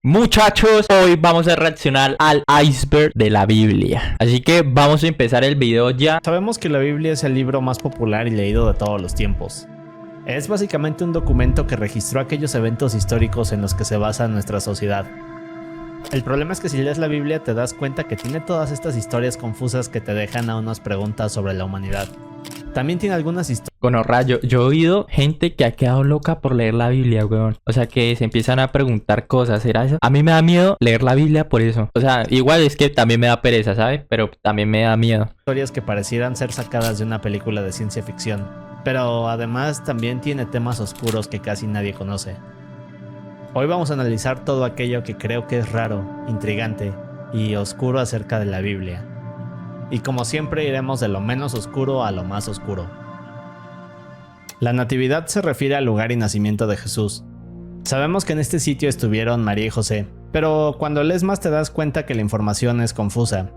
Muchachos, hoy vamos a reaccionar al iceberg de la Biblia. Así que vamos a empezar el video ya. Sabemos que la Biblia es el libro más popular y leído de todos los tiempos. Es básicamente un documento que registró aquellos eventos históricos en los que se basa nuestra sociedad. El problema es que si lees la Biblia te das cuenta que tiene todas estas historias confusas que te dejan a unas preguntas sobre la humanidad. También tiene algunas historias. Bueno, yo he oído gente que ha quedado loca por leer la Biblia, weón. O sea, que se empiezan a preguntar cosas. ¿Será eso? A mí me da miedo leer la Biblia por eso. O sea, igual es que también me da pereza, ¿sabes? Pero también me da miedo. Historias que parecieran ser sacadas de una película de ciencia ficción. Pero además también tiene temas oscuros que casi nadie conoce. Hoy vamos a analizar todo aquello que creo que es raro, intrigante y oscuro acerca de la Biblia. Y como siempre iremos de lo menos oscuro a lo más oscuro. La natividad se refiere al lugar y nacimiento de Jesús. Sabemos que en este sitio estuvieron María y José, pero cuando lees más te das cuenta que la información es confusa.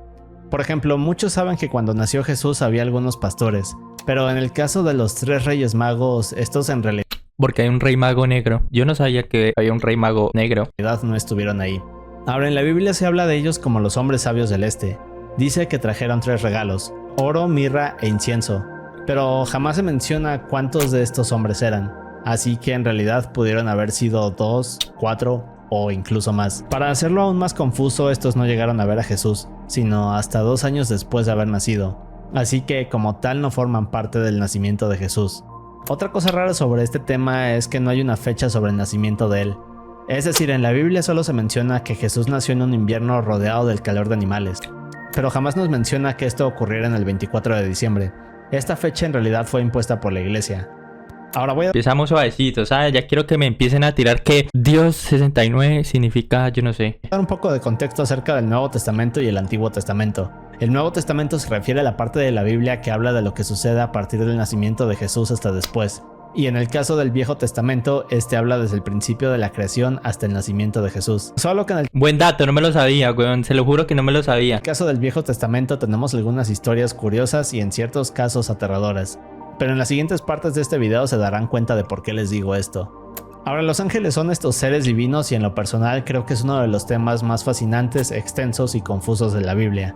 Por ejemplo, muchos saben que cuando nació Jesús había algunos pastores, pero en el caso de los 3 reyes magos, estos en realidad porque hay un rey mago negro. Yo no sabía que había un rey mago negro. No estuvieron ahí. Ahora en la Biblia se habla de ellos como los hombres sabios del este. Dice que trajeron 3 regalos, oro, mirra e incienso, pero jamás se menciona cuántos de estos hombres eran, así que en realidad pudieron haber sido 2, 4 o incluso más. Para hacerlo aún más confuso, estos no llegaron a ver a Jesús, sino hasta 2 años después de haber nacido, así que como tal no forman parte del nacimiento de Jesús. Otra cosa rara sobre este tema es que no hay una fecha sobre el nacimiento de él. Es decir, en la Biblia solo se menciona que Jesús nació en un invierno rodeado del calor de animales, pero jamás nos menciona que esto ocurriera en el 24 de diciembre. Esta fecha en realidad fue impuesta por la iglesia. Ahora Empezamos suavecito, ¿sabes? Ya quiero que me empiecen a tirar que Dios 69 significa, yo no sé. Dar un poco de contexto acerca del Nuevo Testamento y el Antiguo Testamento. El Nuevo Testamento se refiere a la parte de la Biblia que habla de lo que sucede a partir del nacimiento de Jesús hasta después. Y en el caso del Viejo Testamento, este habla desde el principio de la creación hasta el nacimiento de Jesús. Solo que en el Buen dato, no me lo sabía, weón. Se lo juro que no me lo sabía. caso del Viejo Testamento tenemos algunas historias curiosas y en ciertos casos aterradoras. Pero en las siguientes partes de este video se darán cuenta de por qué les digo esto. Ahora, los ángeles son estos seres divinos y en lo personal creo que es uno de los temas más fascinantes, extensos y confusos de la Biblia.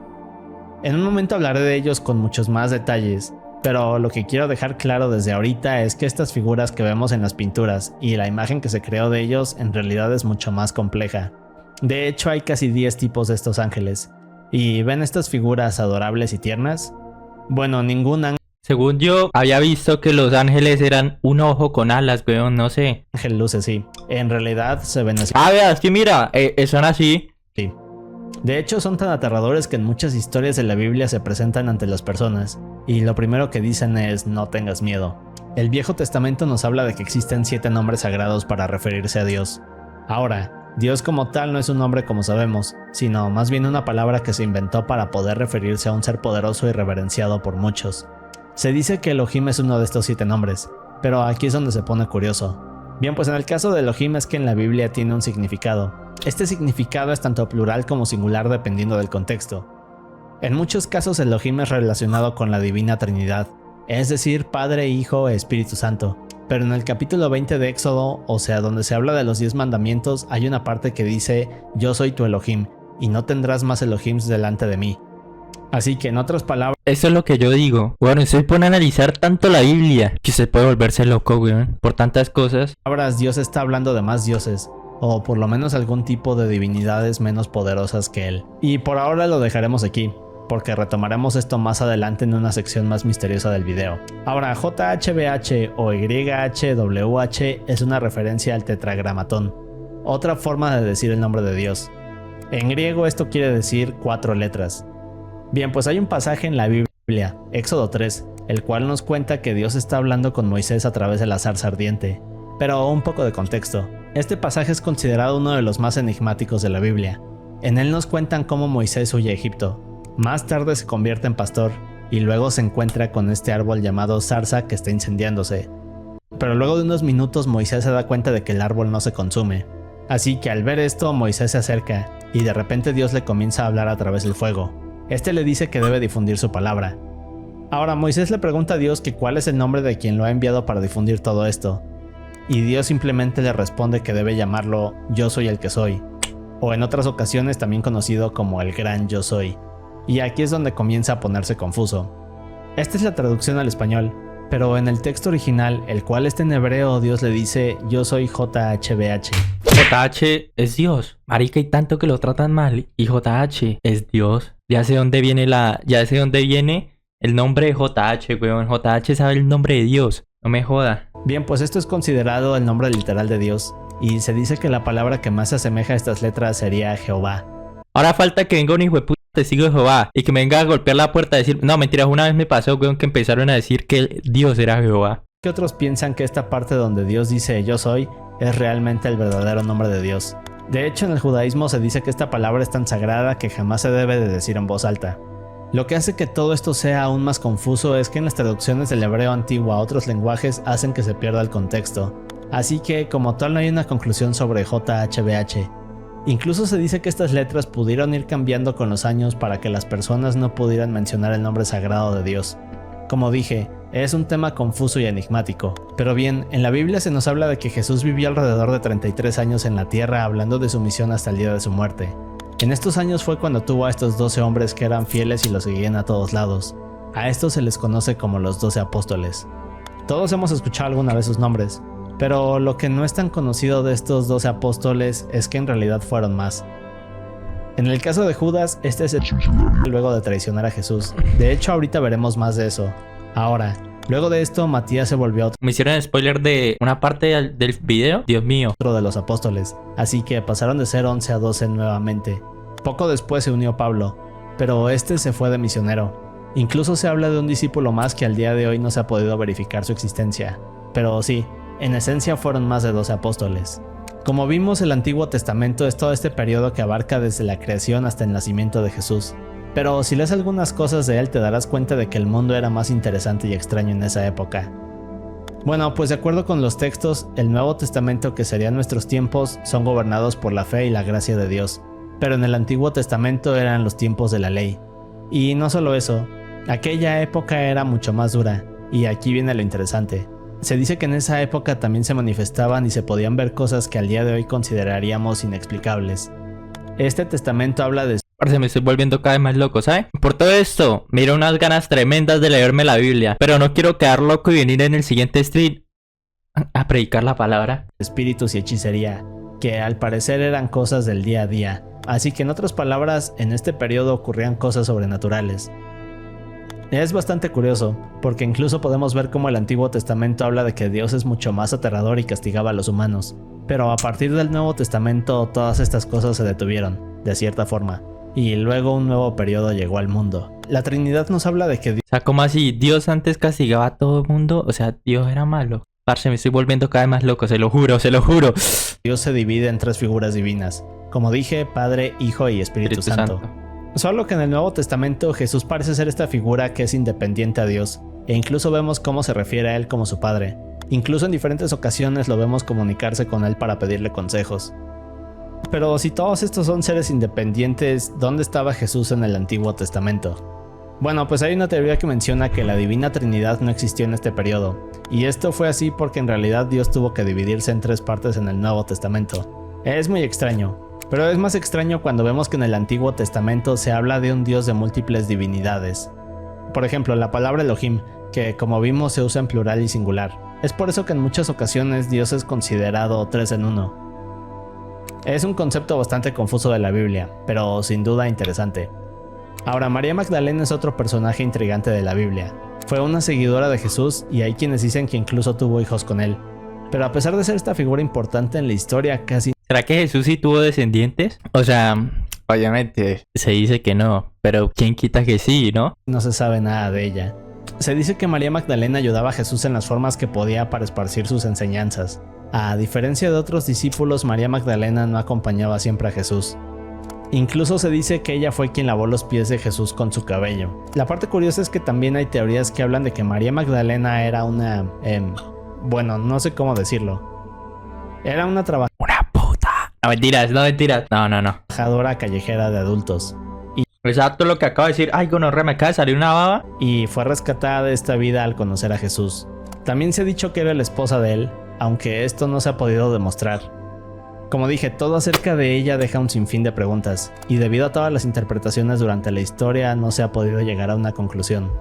En un momento hablaré de ellos con muchos más detalles, pero lo que quiero dejar claro desde ahorita es que estas figuras que vemos en las pinturas y la imagen que se creó de ellos en realidad es mucho más compleja. De hecho, hay casi 10 tipos de estos ángeles. ¿Y ven estas figuras adorables y tiernas? Bueno, ningún Según yo, había visto que los ángeles eran un ojo con alas, weón, no sé. ángel luce así. En realidad se ven así. Ah, veas que mira, son así. Sí. De hecho, son tan aterradores que en muchas historias de la Biblia se presentan ante las personas, y lo primero que dicen es no tengas miedo. El Viejo Testamento nos habla de que existen 7 nombres sagrados para referirse a Dios. Ahora, Dios como tal no es un nombre como sabemos, sino más bien una palabra que se inventó para poder referirse a un ser poderoso y reverenciado por muchos. Se dice que Elohim es uno de estos 7 nombres, pero aquí es donde se pone curioso. Bien, pues en el caso de Elohim es que en la Biblia tiene un significado. Este significado es tanto plural como singular dependiendo del contexto. En muchos casos Elohim es relacionado con la Divina Trinidad, es decir, Padre, Hijo e Espíritu Santo. Pero en el capítulo 20 de Éxodo, o sea, donde se habla de los 10 mandamientos, hay una parte que dice, yo soy tu Elohim, y no tendrás más Elohims delante de mí. Así que en otras palabras, Eso es lo que yo digo. Bueno, usted pone a analizar tanto la Biblia que usted puede volverse loco, weón, por tantas cosas. Dios está hablando de más dioses, o por lo menos algún tipo de divinidades menos poderosas que él. Y por ahora lo dejaremos aquí, porque retomaremos esto más adelante en una sección más misteriosa del video. Ahora, JHBH o YHWH es una referencia al tetragramatón, otra forma de decir el nombre de Dios. En griego esto quiere decir 4 letras. Bien, pues hay un pasaje en la Biblia, Éxodo 3, el cual nos cuenta que Dios está hablando con Moisés a través de la zarza ardiente. Pero un poco de contexto. Este pasaje es considerado uno de los más enigmáticos de la Biblia. En él nos cuentan cómo Moisés huye a Egipto. Más tarde se convierte en pastor y luego se encuentra con este árbol llamado zarza que está incendiándose. Pero luego de unos minutos Moisés se da cuenta de que el árbol no se consume. Así que al ver esto Moisés se acerca y de repente Dios le comienza a hablar a través del fuego. Este le dice que debe difundir su palabra. Ahora Moisés le pregunta a Dios que cuál es el nombre de quien lo ha enviado para difundir todo esto. Y Dios simplemente le responde que debe llamarlo Yo soy el que soy. o en otras ocasiones también conocido como el Gran Yo Soy. Y aquí es donde comienza a ponerse confuso. Esta es la traducción al español, pero en el texto original, el cual está en hebreo, Dios le dice Yo soy JHBH. JH es Dios. Marica, y tanto que lo tratan mal. Y JH es Dios. Ya sé dónde viene el nombre de JH, weón. JH sabe el nombre de Dios. No me joda. Bien, pues esto es considerado el nombre literal de Dios. Y se dice que la palabra que más se asemeja a estas letras sería Jehová. Ahora falta que venga un hijo de puta testigo de Jehová y que me venga a golpear la puerta a decir... No, mentiras, una vez me pasó, weón, que empezaron a decir que Dios era Jehová. Que otros piensan que esta parte donde Dios dice yo soy es realmente el verdadero nombre de Dios. De hecho, en el judaísmo se dice que esta palabra es tan sagrada que jamás se debe de decir en voz alta. Lo que hace que todo esto sea aún más confuso es que en las traducciones del hebreo antiguo a otros lenguajes hacen que se pierda el contexto. Así que, como tal, no hay una conclusión sobre JHBH. Incluso se dice que estas letras pudieron ir cambiando con los años para que las personas no pudieran mencionar el nombre sagrado de Dios. Como dije, es un tema confuso y enigmático. Pero bien, en la Biblia se nos habla de que Jesús vivió alrededor de 33 años en la tierra hablando de su misión hasta el día de su muerte. En estos años fue cuando tuvo a estos 12 hombres que eran fieles y lo seguían a todos lados. A estos se les conoce como los 12 apóstoles. Todos hemos escuchado alguna vez sus nombres, pero lo que no es tan conocido de estos 12 apóstoles es que en realidad fueron más. En el caso de Judas, este es el luego de traicionar a Jesús. De hecho, ahorita veremos más de eso. Ahora, luego de esto, Matías se volvió otro Me hicieron spoiler de una parte del video. Dios mío. de los apóstoles, así que pasaron de ser 11 a 12 nuevamente. Poco después se unió Pablo, pero este se fue de misionero. Incluso se habla de un discípulo más que al día de hoy no se ha podido verificar su existencia. Pero sí, en esencia fueron más de 12 apóstoles. Como vimos, el Antiguo Testamento es todo este periodo que abarca desde la creación hasta el nacimiento de Jesús. Pero si lees algunas cosas de él te darás cuenta de que el mundo era más interesante y extraño en esa época. Bueno, pues de acuerdo con los textos, el Nuevo Testamento, que serían nuestros tiempos, son gobernados por la fe y la gracia de Dios. Pero en el Antiguo Testamento eran los tiempos de la ley. Y no solo eso, aquella época era mucho más dura, y aquí viene lo interesante. Se dice que en esa época también se manifestaban y se podían ver cosas que al día de hoy consideraríamos inexplicables. Este testamento habla de... Parce, me estoy volviendo cada vez más loco, ¿sabes? Por todo esto, me dieron unas ganas tremendas de leerme la Biblia, pero no quiero quedar loco y venir en el siguiente stream a predicar la palabra. Espíritus y hechicería, que al parecer eran cosas del día a día. Así que en otras palabras, en este periodo ocurrían cosas sobrenaturales. Es bastante curioso, porque incluso podemos ver cómo el Antiguo Testamento habla de que Dios es mucho más aterrador y castigaba a los humanos. Pero a partir del Nuevo Testamento todas estas cosas se detuvieron, de cierta forma. Y luego un nuevo periodo llegó al mundo. La Trinidad nos habla de que O sea, ¿cómo así? ¿Dios antes castigaba a todo el mundo? O sea, ¿Dios era malo? Parce, me estoy volviendo cada vez más loco, se lo juro, se lo juro. Dios se divide en tres figuras divinas. Como dije, Padre, Hijo y Espíritu Santo. Solo que en el Nuevo Testamento Jesús parece ser esta figura que es independiente a Dios. E incluso vemos cómo se refiere a Él como su Padre. Incluso en diferentes ocasiones lo vemos comunicarse con Él para pedirle consejos. Pero si todos estos son seres independientes, ¿dónde estaba Jesús en el Antiguo Testamento? Bueno, pues hay una teoría que menciona que la Divina Trinidad no existió en este periodo, y esto fue así porque en realidad Dios tuvo que dividirse en tres partes en el Nuevo Testamento. Es muy extraño, pero es más extraño cuando vemos que en el Antiguo Testamento se habla de un Dios de múltiples divinidades. Por ejemplo, la palabra Elohim, que como vimos se usa en plural y singular. Es por eso que en muchas ocasiones Dios es considerado tres en uno. Es un concepto bastante confuso de la Biblia, pero sin duda interesante. Ahora, María Magdalena es otro personaje intrigante de la Biblia. Fue una seguidora de Jesús y hay quienes dicen que incluso tuvo hijos con él. Pero a pesar de ser esta figura importante en la historia, casi... ¿Será que Jesús sí tuvo descendientes? O sea, obviamente se dice que no, pero ¿quién quita que sí, no? no se sabe nada de ella. Se dice que María Magdalena ayudaba a Jesús en las formas que podía para esparcir sus enseñanzas. A diferencia de otros discípulos, María Magdalena no acompañaba siempre a Jesús. Incluso se dice que ella fue quien lavó los pies de Jesús con su cabello. La parte curiosa es que también hay teorías que hablan de que María Magdalena era una... bueno, no sé cómo decirlo. Era una ¡Una puta! No, mentiras, no mentiras. No. trabajadora callejera de adultos. Exacto lo que acabo de decir. Ay, gonorrea, me acaba de salir una baba. Y fue rescatada de esta vida al conocer a Jesús. También se ha dicho que era la esposa de él, aunque esto no se ha podido demostrar. Como dije, todo acerca de ella deja un sinfín de preguntas, y debido a todas las interpretaciones durante la historia no se ha podido llegar a una conclusión.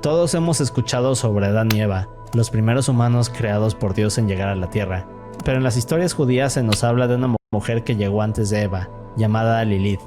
Todos hemos escuchado sobre Adán y Eva, los primeros humanos creados por Dios en llegar a la tierra, pero en las historias judías se nos habla de una mujer que llegó antes de Eva, llamada Lilith.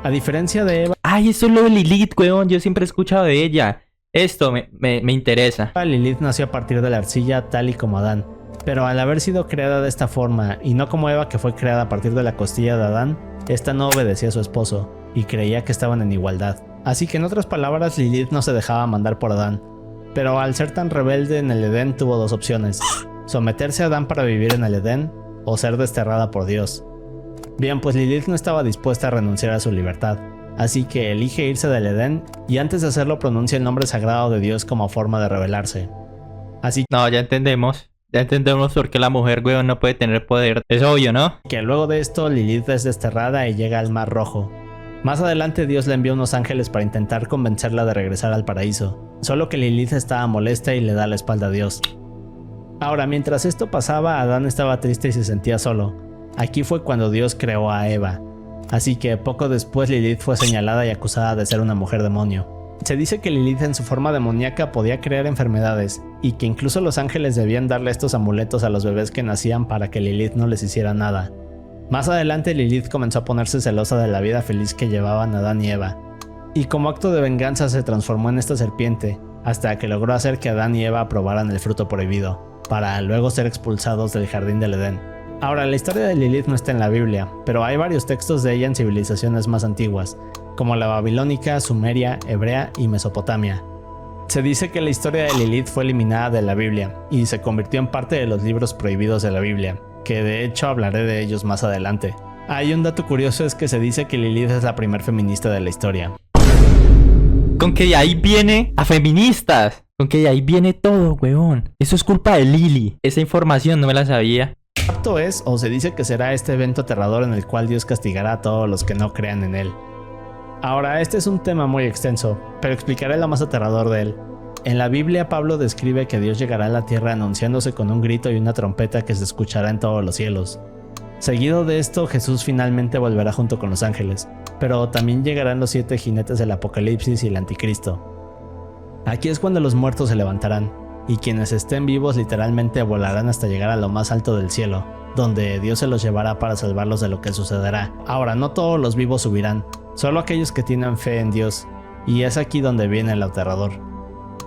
A diferencia de Eva, Ay, eso es lo de Lilith, weón. Yo siempre he escuchado de ella. Esto me interesa. Lilith nació a partir de la arcilla tal y como Adán, pero al haber sido creada de esta forma y no como Eva, que fue creada a partir de la costilla de Adán, esta no obedecía a su esposo y creía que estaban en igualdad. Así que en otras palabras, Lilith no se dejaba mandar por Adán, pero al ser tan rebelde en el Edén tuvo dos opciones: someterse a Adán para vivir en el Edén o ser desterrada por Dios. Bien, pues Lilith no estaba dispuesta a renunciar a su libertad, así que elige irse del Edén y antes de hacerlo pronuncia el nombre sagrado de Dios como forma de rebelarse. Así No, ya entendemos. Ya entendemos por qué la mujer, weón, no puede tener poder. Es obvio, ¿no? que luego de esto Lilith es desterrada y llega al Mar Rojo. Más adelante Dios le envía unos ángeles para intentar convencerla de regresar al paraíso, solo que Lilith estaba molesta y le da la espalda a Dios. Ahora, mientras esto pasaba, Adán estaba triste y se sentía solo. Aquí fue cuando Dios creó a Eva, así que poco después Lilith fue señalada y acusada de ser una mujer demonio. Se dice que Lilith en su forma demoníaca podía crear enfermedades y que incluso los ángeles debían darle estos amuletos a los bebés que nacían para que Lilith no les hiciera nada. Más adelante Lilith comenzó a ponerse celosa de la vida feliz que llevaban Adán y Eva, y como acto de venganza se transformó en esta serpiente, hasta que logró hacer que Adán y Eva probaran el fruto prohibido, para luego ser expulsados del jardín del Edén. Ahora, la historia de Lilith no está en la Biblia, pero hay varios textos de ella en civilizaciones más antiguas, como la babilónica, sumeria, hebrea y Mesopotamia. Se dice que la historia de Lilith fue eliminada de la Biblia y se convirtió en parte de los libros prohibidos de la Biblia, que de hecho hablaré de ellos más adelante. Hay un dato curioso, es que se dice que Lilith es la primer feminista de la historia. Con que de ahí viene a feministas. Con que de ahí viene todo, weón. Eso es culpa de Lili. Esa información no me la sabía. El rapto es, o se dice que será este evento aterrador en el cual Dios castigará a todos los que no crean en él. Ahora, este es un tema muy extenso, pero explicaré lo más aterrador de él. En la Biblia, Pablo describe que Dios llegará a la tierra anunciándose con un grito y una trompeta que se escuchará en todos los cielos. Seguido de esto, Jesús finalmente volverá junto con los ángeles, pero también llegarán los 7 jinetes del Apocalipsis y el Anticristo. Aquí es cuando los muertos se levantarán, y quienes estén vivos literalmente volarán hasta llegar a lo más alto del cielo, donde Dios se los llevará para salvarlos de lo que sucederá. Ahora, no todos los vivos subirán, solo aquellos que tienen fe en Dios, y es aquí donde viene el aterrador.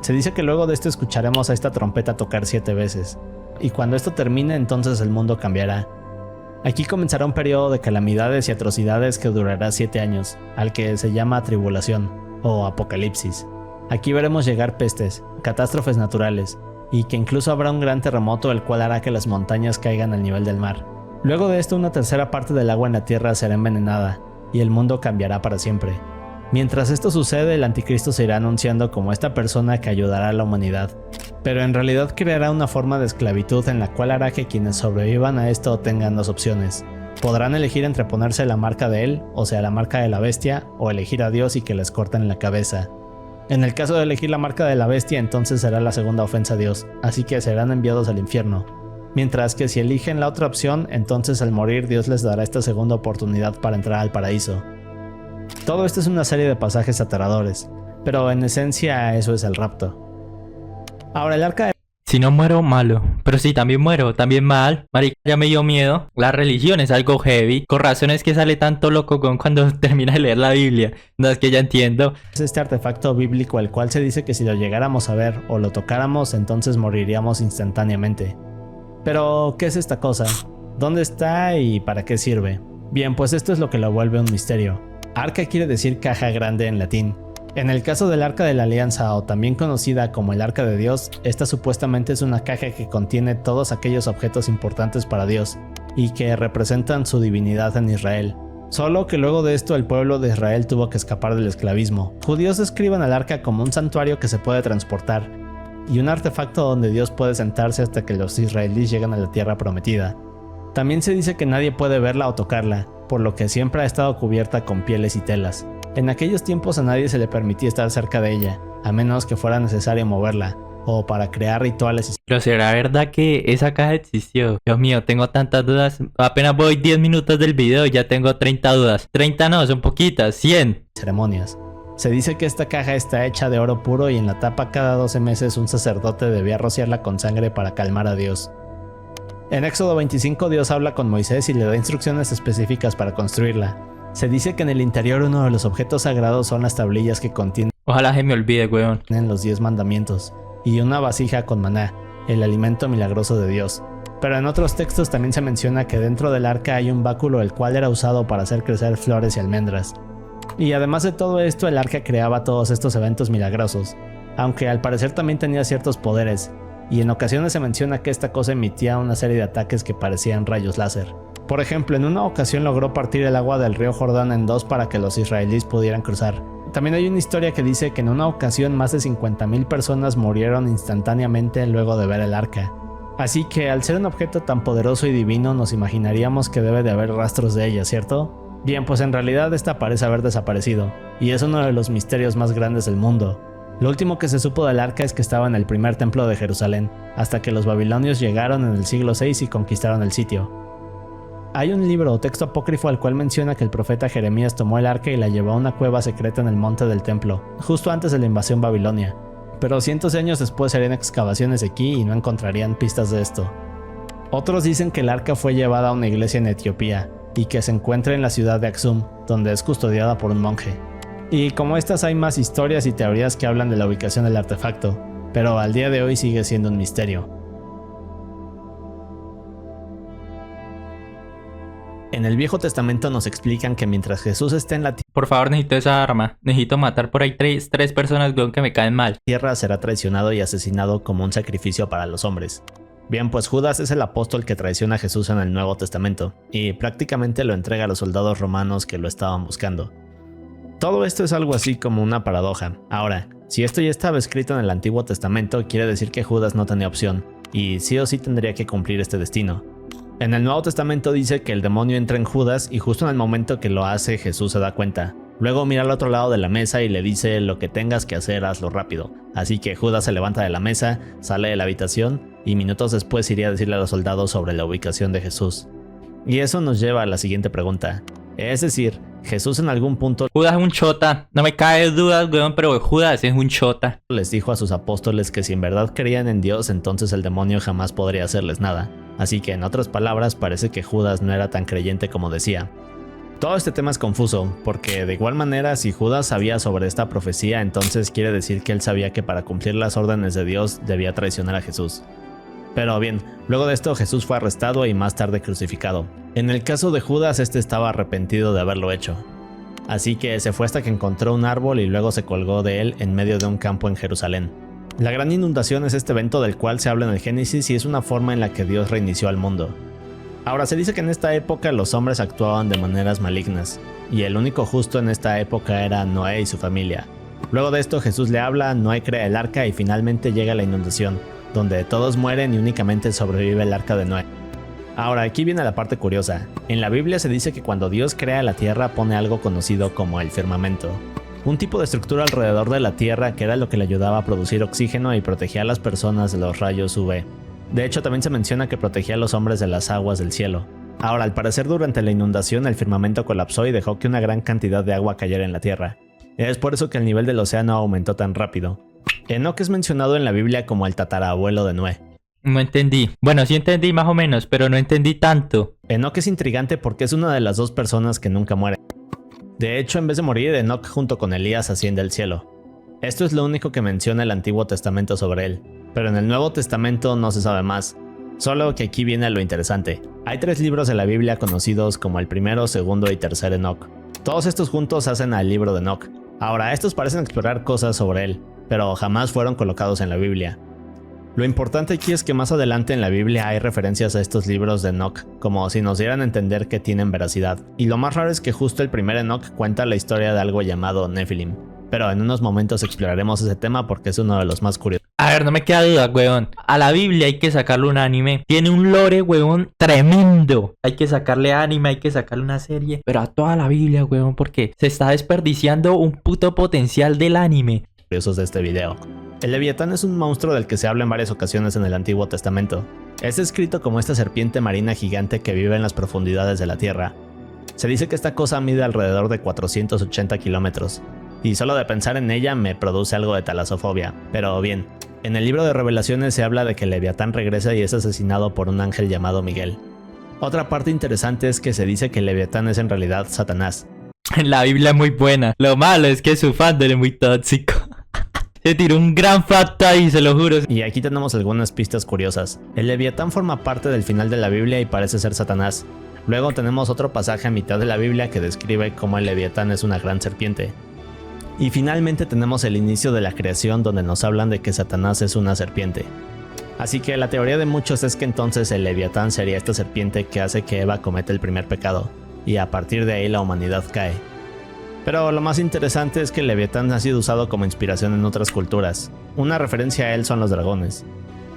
Se dice que luego de esto escucharemos a esta trompeta tocar 7 veces, y cuando esto termine entonces el mundo cambiará. Aquí comenzará un periodo de calamidades y atrocidades que durará 7 años, al que se llama tribulación, o apocalipsis. Aquí veremos llegar pestes, catástrofes naturales, y que incluso habrá un gran terremoto el cual hará que las montañas caigan al nivel del mar. Luego de esto, una tercera parte del agua en la tierra será envenenada, y el mundo cambiará para siempre. Mientras esto sucede, el anticristo se irá anunciando como esta persona que ayudará a la humanidad, pero en realidad creará una forma de esclavitud en la cual hará que quienes sobrevivan a esto tengan 2 opciones. Podrán elegir entre ponerse la marca de él, o sea la marca de la bestia, o elegir a Dios y que les corten la cabeza. En el caso de elegir la marca de la bestia, entonces será la segunda ofensa a Dios, así que serán enviados al infierno. Mientras que si eligen la otra opción, entonces al morir Dios les dará esta segunda oportunidad para entrar al paraíso. Todo esto es una serie de pasajes aterradores, pero en esencia eso es el rapto. Ahora, el arca de... Si no muero, malo. Pero si también muero, también mal. Marica, ya me dio miedo. La religión es algo heavy. Con razón es que sale tanto loco con cuando termina de leer la Biblia. No, es que ya entiendo. Es este artefacto bíblico el cual se dice que si lo llegáramos a ver o lo tocáramos, entonces moriríamos instantáneamente. Pero, ¿qué es esta cosa? ¿Dónde está y para qué sirve? Bien, pues esto es lo que lo vuelve un misterio. Arca quiere decir caja grande en latín. En el caso del Arca de la Alianza, o también conocida como el Arca de Dios, esta supuestamente es una caja que contiene todos aquellos objetos importantes para Dios y que representan su divinidad en Israel. Solo que luego de esto el pueblo de Israel tuvo que escapar del esclavismo. Judíos describen al arca como un santuario que se puede transportar y un artefacto donde Dios puede sentarse hasta que los israelíes lleguen a la tierra prometida. También se dice que nadie puede verla o tocarla, por lo que siempre ha estado cubierta con pieles y telas. En aquellos tiempos a nadie se le permitía estar cerca de ella, a menos que fuera necesario moverla, o para crear rituales. Pero será verdad que esa caja existió. Dios mío, tengo tantas dudas. Apenas voy 10 minutos del video y ya tengo 30 dudas. 30 no, son poquitas, 100. Ceremonias. Se dice que esta caja está hecha de oro puro y en la tapa cada 12 meses un sacerdote debía rociarla con sangre para calmar a Dios. En Éxodo 25 Dios habla con Moisés y le da instrucciones específicas para construirla. Se dice que en el interior uno de los objetos sagrados son las tablillas que contienen Ojalá se me olvide, weón. los 10 mandamientos y una vasija con maná, el alimento milagroso de Dios. Pero en otros textos también se menciona que dentro del arca hay un báculo el cual era usado para hacer crecer flores y almendras. Y además de todo esto, el arca creaba todos estos eventos milagrosos, aunque al parecer también tenía ciertos poderes, y en ocasiones se menciona que esta cosa emitía una serie de ataques que parecían rayos láser. Por ejemplo, en una ocasión logró partir el agua del río Jordán en dos para que los israelíes pudieran cruzar. También hay una historia que dice que en una ocasión más de 50,000 personas murieron instantáneamente luego de ver el arca. Así que al ser un objeto tan poderoso y divino nos imaginaríamos que debe de haber rastros de ella, ¿cierto? Bien, pues en realidad esta parece haber desaparecido, y es uno de los misterios más grandes del mundo. Lo último que se supo del arca es que estaba en el primer templo de Jerusalén, hasta que los babilonios llegaron en el siglo VI y conquistaron el sitio. Hay un libro o texto apócrifo al cual menciona que el profeta Jeremías tomó el arca y la llevó a una cueva secreta en el monte del templo, justo antes de la invasión babilonia. Pero cientos de años después harían excavaciones aquí y no encontrarían pistas de esto. Otros dicen que el arca fue llevada a una iglesia en Etiopía y que se encuentra en la ciudad de Aksum, donde es custodiada por un monje. Y como estas hay más historias y teorías que hablan de la ubicación del artefacto, pero al día de hoy sigue siendo un misterio. En el Viejo Testamento nos explican que mientras Jesús esté en la Por favor, necesito esa arma. Necesito matar por ahí tres personas, weón, que me caen mal. tierra, será traicionado y asesinado como un sacrificio para los hombres. Bien, pues Judas es el apóstol que traiciona a Jesús en el Nuevo Testamento, y prácticamente lo entrega a los soldados romanos que lo estaban buscando. Todo esto es algo así como una paradoja. Ahora, si esto ya estaba escrito en el Antiguo Testamento, quiere decir que Judas no tenía opción, y sí o sí tendría que cumplir este destino. En el Nuevo Testamento dice que el demonio entra en Judas y justo en el momento que lo hace Jesús se da cuenta. Luego mira al otro lado de la mesa y le dice: lo que tengas que hacer, hazlo rápido. Así que Judas se levanta de la mesa, sale de la habitación y minutos después iría a decirle a los soldados sobre la ubicación de Jesús. Y eso nos lleva a la siguiente pregunta. Es decir, Jesús en algún punto Judas es un chota. No me cae dudas, weón, pero Judas es un chota. les dijo a sus apóstoles que si en verdad creían en Dios, entonces el demonio jamás podría hacerles nada. Así que en otras palabras parece que Judas no era tan creyente como decía. Todo este tema es confuso, porque de igual manera si Judas sabía sobre esta profecía, entonces quiere decir que él sabía que para cumplir las órdenes de Dios debía traicionar a Jesús. Pero bien, luego de esto Jesús fue arrestado y más tarde crucificado. En el caso de Judas, este estaba arrepentido de haberlo hecho. Así que se fue hasta que encontró un árbol y luego se colgó de él en medio de un campo en Jerusalén. La gran inundación es este evento del cual se habla en el Génesis y es una forma en la que Dios reinició al mundo. Ahora se dice que en esta época los hombres actuaban de maneras malignas, y el único justo en esta época era Noé y su familia. Luego de esto Jesús le habla, Noé crea el arca y finalmente llega la inundación, donde todos mueren y únicamente sobrevive el arca de Noé. Ahora aquí viene la parte curiosa. En la Biblia se dice que cuando Dios crea la tierra pone algo conocido como el firmamento. Un tipo de estructura alrededor de la tierra que era lo que le ayudaba a producir oxígeno y protegía a las personas de los rayos UV. De hecho también se menciona que protegía a los hombres de las aguas del cielo. Ahora al parecer durante la inundación el firmamento colapsó y dejó que una gran cantidad de agua cayera en la tierra. Es por eso que el nivel del océano aumentó tan rápido. Enoc es mencionado en la Biblia como el tatarabuelo de Noé. No entendí. Bueno, sí entendí más o menos, pero no entendí tanto. Enoc es intrigante porque es una de las dos personas que nunca mueren. De hecho, en vez de morir, Enoc junto con Elías asciende al cielo. Esto es lo único que menciona el Antiguo Testamento sobre él, pero en el Nuevo Testamento no se sabe más. Solo que aquí viene lo interesante. Hay 3 libros de la Biblia conocidos como el primero, segundo y tercer Enoc. Todos estos juntos hacen al libro de Enoc. Ahora, estos parecen explorar cosas sobre él, pero jamás fueron colocados en la Biblia. Lo importante aquí es que más adelante en la Biblia hay referencias a estos libros de Enoc, como si nos dieran a entender que tienen veracidad. Y lo más raro es que justo el primer Enoc cuenta la historia de algo llamado Nephilim. Pero en unos momentos exploraremos ese tema porque es uno de los más curiosos. A ver, no me queda duda, weón. A la Biblia hay que sacarle un anime. Tiene un lore, weón, tremendo. Hay que sacarle anime, hay que sacarle una serie. Pero a toda la Biblia, weón, porque se está desperdiciando un puto potencial del anime. Curiosos de este video. El Leviatán es un monstruo del que se habla en varias ocasiones en el Antiguo Testamento. Es descrito como esta serpiente marina gigante que vive en las profundidades de la tierra. Se dice que esta cosa mide alrededor de 480 kilómetros, y solo de pensar en ella me produce algo de talasofobia. Pero bien, en el libro de Revelaciones se habla de que el Leviatán regresa y es asesinado por un ángel llamado Miguel. Otra parte interesante es que se dice que el Leviatán es en realidad Satanás. La Biblia es muy buena. Lo malo es que su fandom es muy tóxico. Se tiró un gran fact ahí, se lo juro. Y aquí tenemos algunas pistas curiosas. El Leviatán forma parte del final de la Biblia y parece ser Satanás. Luego tenemos otro pasaje a mitad de la Biblia que describe cómo el Leviatán es una gran serpiente. Y finalmente tenemos el inicio de la creación donde nos hablan de que Satanás es una serpiente. Así que la teoría de muchos es que entonces el Leviatán sería esta serpiente que hace que Eva cometa el primer pecado, y a partir de ahí la humanidad cae. Pero lo más interesante es que el Leviatán ha sido usado como inspiración en otras culturas. Una referencia a él son los dragones.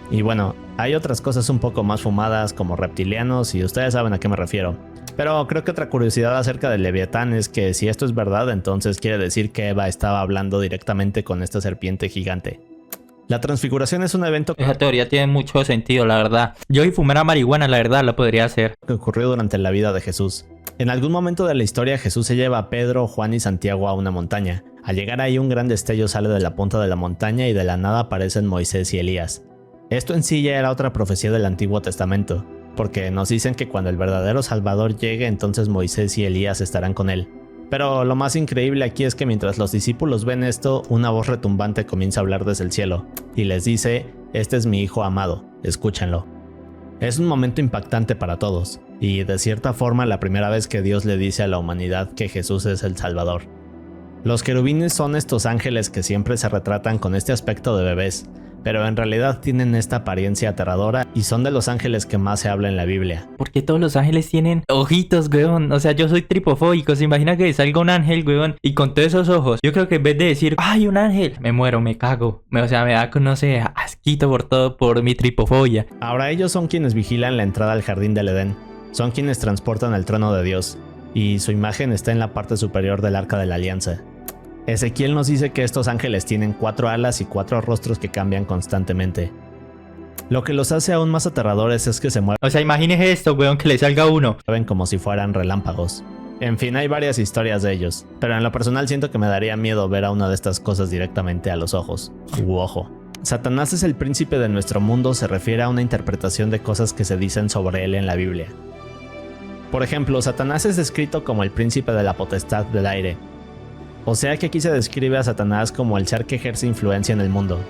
Y bueno, hay otras cosas un poco más fumadas como reptilianos y ustedes saben a qué me refiero. Pero creo que otra curiosidad acerca del Leviatán es que si esto es verdad, entonces quiere decir que Eva estaba hablando directamente con esta serpiente gigante. La transfiguración es un evento Esa teoría tiene mucho sentido, la verdad. Yo si fumara marihuana, la verdad, lo podría hacer. que ocurrió durante la vida de Jesús. En algún momento de la historia Jesús se lleva a Pedro, Juan y Santiago a una montaña. Al llegar ahí un gran destello sale de la punta de la montaña y de la nada aparecen Moisés y Elías. Esto en sí ya era otra profecía del Antiguo Testamento, porque nos dicen que cuando el verdadero Salvador llegue entonces Moisés y Elías estarán con él. Pero lo más increíble aquí es que mientras los discípulos ven esto, una voz retumbante comienza a hablar desde el cielo, y les dice, este es mi hijo amado, escúchenlo. Es un momento impactante para todos, y de cierta forma la primera vez que Dios le dice a la humanidad que Jesús es el Salvador. Los querubines son estos ángeles que siempre se retratan con este aspecto de bebés, pero en realidad tienen esta apariencia aterradora y son de los ángeles que más se habla en la Biblia. Porque todos los ángeles tienen ojitos, weón. O sea, yo soy tripofóbico. ¿Se imagina que salga un ángel, weón? Y con todos esos ojos, yo creo que en vez de decir, ¡ay, un ángel! Me muero, me cago. O sea, me da, no sé, asquito por todo, por mi tripofobia. Ahora ellos son quienes vigilan la entrada al jardín del Edén. Son quienes transportan el trono de Dios. Y su imagen está en la parte superior del Arca de la Alianza. Ezequiel nos dice que estos ángeles tienen 4 alas y 4 rostros que cambian constantemente. Lo que los hace aún más aterradores es que se mueven O sea, imagínese esto, weón, que le salga uno. como si fueran relámpagos. En fin, hay varias historias de ellos, pero en lo personal siento que me daría miedo ver a una de estas cosas directamente a los ojos. Ojo. Satanás es el príncipe de nuestro mundo se refiere a una interpretación de cosas que se dicen sobre él en la Biblia. Por ejemplo, Satanás es descrito como el príncipe de la potestad del aire. O sea que aquí se describe a Satanás como el ser que ejerce influencia en el mundo.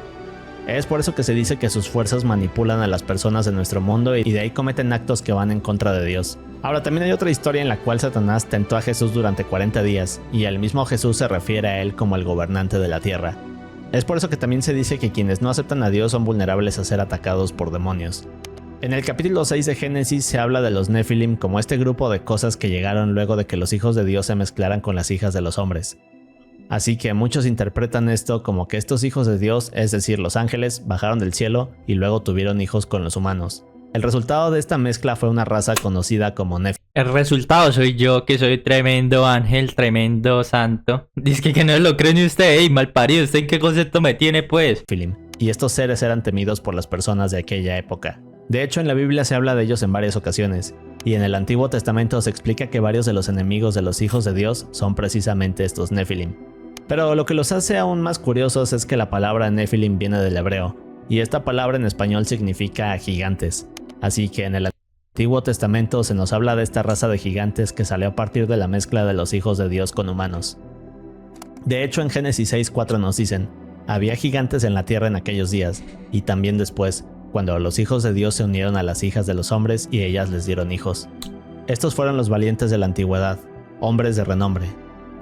Es por eso que se dice que sus fuerzas manipulan a las personas de nuestro mundo y de ahí cometen actos que van en contra de Dios. Ahora también hay otra historia en la cual Satanás tentó a Jesús durante 40 días y el mismo Jesús se refiere a él como el gobernante de la tierra. Es por eso que también se dice que quienes no aceptan a Dios son vulnerables a ser atacados por demonios. En el capítulo 6 de Génesis se habla de los Nefilim como este grupo de cosas que llegaron luego de que los hijos de Dios se mezclaran con las hijas de los hombres. Así que muchos interpretan esto como que estos hijos de Dios, es decir, los ángeles, bajaron del cielo y luego tuvieron hijos con los humanos. El resultado de esta mezcla fue una raza conocida como Nefilim. El resultado soy yo, que soy tremendo ángel, tremendo santo. Dice que no lo cree ni usted, ey, malparido. ¿Usted en qué concepto me tiene, pues? Y estos seres eran temidos por las personas de aquella época. De hecho, en la Biblia se habla de ellos en varias ocasiones, y en el Antiguo Testamento se explica que varios de los enemigos de los hijos de Dios son precisamente estos Nefilim. Pero lo que los hace aún más curiosos es que la palabra Nefilim viene del hebreo, y esta palabra en español significa gigantes. Así que en el Antiguo Testamento se nos habla de esta raza de gigantes que salió a partir de la mezcla de los hijos de Dios con humanos. De hecho, en Génesis 6:4 nos dicen, había gigantes en la tierra en aquellos días, y también después, cuando los hijos de Dios se unieron a las hijas de los hombres y ellas les dieron hijos. Estos fueron los valientes de la antigüedad, hombres de renombre.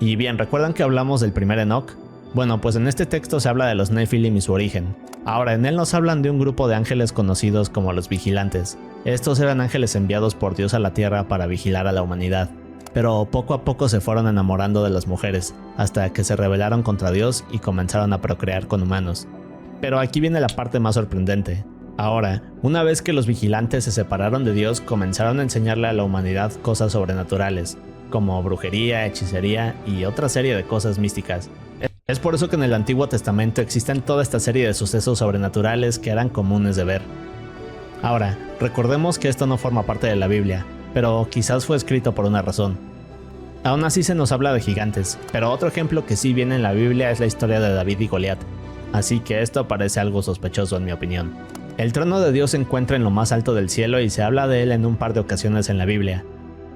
Y bien, ¿recuerdan que hablamos del primer Enoc? Bueno, pues en este texto se habla de los Nefilim y su origen. Ahora, en él nos hablan de un grupo de ángeles conocidos como los vigilantes. Estos eran ángeles enviados por Dios a la tierra para vigilar a la humanidad. Pero poco a poco se fueron enamorando de las mujeres, hasta que se rebelaron contra Dios y comenzaron a procrear con humanos. Pero aquí viene la parte más sorprendente. Ahora, una vez que los vigilantes se separaron de Dios, comenzaron a enseñarle a la humanidad cosas sobrenaturales, como brujería, hechicería y otra serie de cosas místicas. Es por eso que en el Antiguo Testamento existen toda esta serie de sucesos sobrenaturales que eran comunes de ver. Ahora, recordemos que esto no forma parte de la Biblia, pero quizás fue escrito por una razón. Aún así se nos habla de gigantes, pero otro ejemplo que sí viene en la Biblia es la historia de David y Goliat, así que esto parece algo sospechoso en mi opinión. El trono de Dios se encuentra en lo más alto del cielo y se habla de él en un par de ocasiones en la Biblia.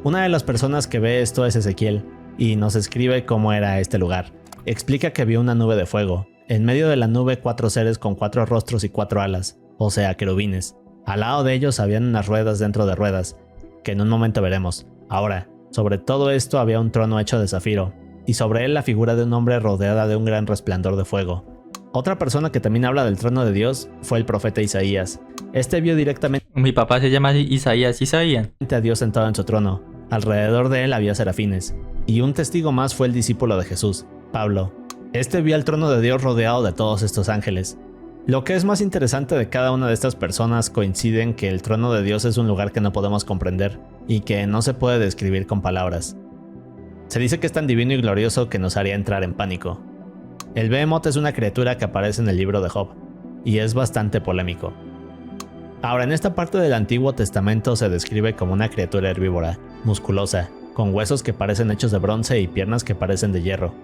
Una de las personas que ve esto es Ezequiel, y nos escribe cómo era este lugar. Explica que vio una nube de fuego, en medio de la nube 4 seres con 4 rostros y 4 alas, o sea, querubines. Al lado de ellos habían unas ruedas dentro de ruedas, que en un momento veremos. Ahora, sobre todo esto había un trono hecho de zafiro, y sobre él la figura de un hombre rodeada de un gran resplandor de fuego. Otra persona que también habla del trono de Dios fue el profeta Isaías. Este vio directamente Mi papá se llama Isaías, ¿sí sabían? a Dios sentado en su trono. Alrededor de él había serafines. Y un testigo más fue el discípulo de Jesús, Pablo. Este vio el trono de Dios rodeado de todos estos ángeles. Lo que es más interesante de cada una de estas personas coincide en que el trono de Dios es un lugar que no podemos comprender y que no se puede describir con palabras. Se dice que es tan divino y glorioso que nos haría entrar en pánico. El Behemoth es una criatura que aparece en el libro de Job, y es bastante polémico. Ahora, en esta parte del Antiguo Testamento se describe como una criatura herbívora, musculosa, con huesos que parecen hechos de bronce y piernas que parecen de hierro.